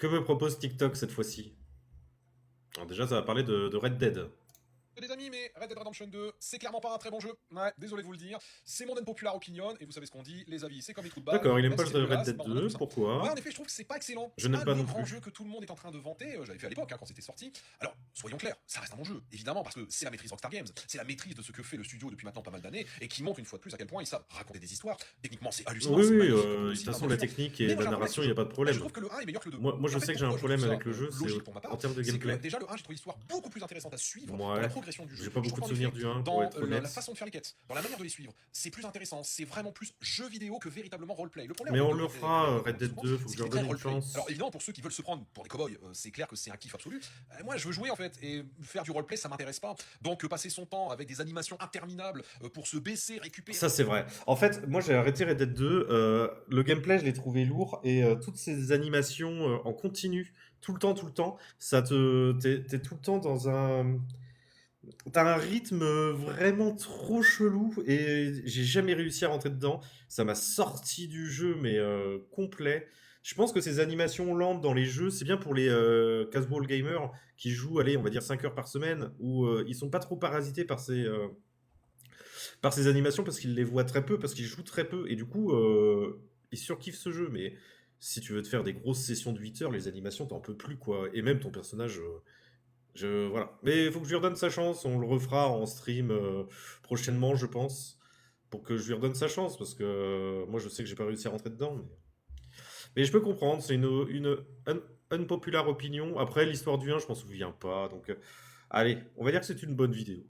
Que me propose TikTok cette fois-ci? Alors déjà, ça va parler de Red Dead. Des amis, mais Red Dead Redemption 2, c'est clairement pas un très bon jeu. Ouais, désolé de vous le dire. C'est mon unpopular opinion, et vous savez ce qu'on dit, les avis, c'est comme les trous de balle. D'accord, il aime Même pas si c'est Red dégueulasse, Dead bah on en a 2, tous un. Ouais, en pourquoi? effet, je trouve que c'est pas excellent. Je C'est n'aime pas pas le non grand plus. jeu que tout le monde est en train de vanter. J'avais fait à l'époque, quand c'était sorti. Alors, soyons clairs, ça reste un bon jeu, évidemment, parce que c'est la maîtrise Rockstar Games. C'est la maîtrise de ce que fait le studio depuis maintenant pas mal d'années, et qui montre une fois de plus à quel point ils savent raconter des histoires. Techniquement, c'est hallucinant, Oui, c'est oui, magnifique comme de toute aussi, façon, par la moments. technique Mais et moi, la j'ai un problème avec ce narration, il n'y a jeu. pas de Bah, je problème. trouve que le 1 est meilleur que le 2. Moi, Et je en fait, sais que j'ai un pourquoi je trouve problème ça avec le jeu, c'est logique pour ma en part? termes de C'est que gameplay. déjà le 1, j'ai trouvé l'histoire beaucoup plus intéressante à suivre dans la Ouais, progression du jeu. j'ai pas Je beaucoup trouve de en souvenirs effet du 1, pour dans être la honnête. façon de faire les quêtes, dans la manière de les suivre, c'est plus intéressant, c'est vraiment plus jeu vidéo que véritablement roleplay. Le problème Mais on avec le Red Dead fera, Red Redemption, Dead souvent, 2, faut que c'est je qu'il leur est très donne une roleplay. Alors chance. évidemment, pour ceux qui veulent se prendre pour des cowboys, c'est clair que c'est un kiff absolu. Moi, je veux jouer en fait, et faire du roleplay, ça m'intéresse pas. Donc passer son temps avec des animations interminables pour se baisser, récupérer. Ça, c'est vrai. En fait, moi, j'ai arrêté Red Dead 2. Le gameplay, je l'ai trouvé lourd et toutes ces animations en continu, tout le temps, t'es tout le temps dans un, t'as un rythme vraiment trop chelou et j'ai jamais réussi à rentrer dedans. Ça m'a sorti du jeu, mais complet. Je pense que ces animations lentes dans les jeux, c'est bien pour les casual gamers qui jouent, allez, on va dire 5 heures par semaine, où ils sont pas trop parasités par ces animations parce qu'ils les voient très peu, parce qu'ils jouent très peu. Et du coup, ils surkiffent ce jeu. Mais si tu veux te faire des grosses sessions de 8 heures, les animations, t'en peux plus, quoi. Et même ton personnage, voilà. Mais il faut que je lui redonne sa chance. On le refera en stream prochainement, je pense. Pour que je lui redonne sa chance. Parce que moi, je sais que j'ai pas réussi à rentrer dedans. Mais je peux comprendre. C'est une unpopular opinion. Après, l'histoire du 1, je m'en souviens pas. Donc, allez, on va dire que c'est une bonne vidéo.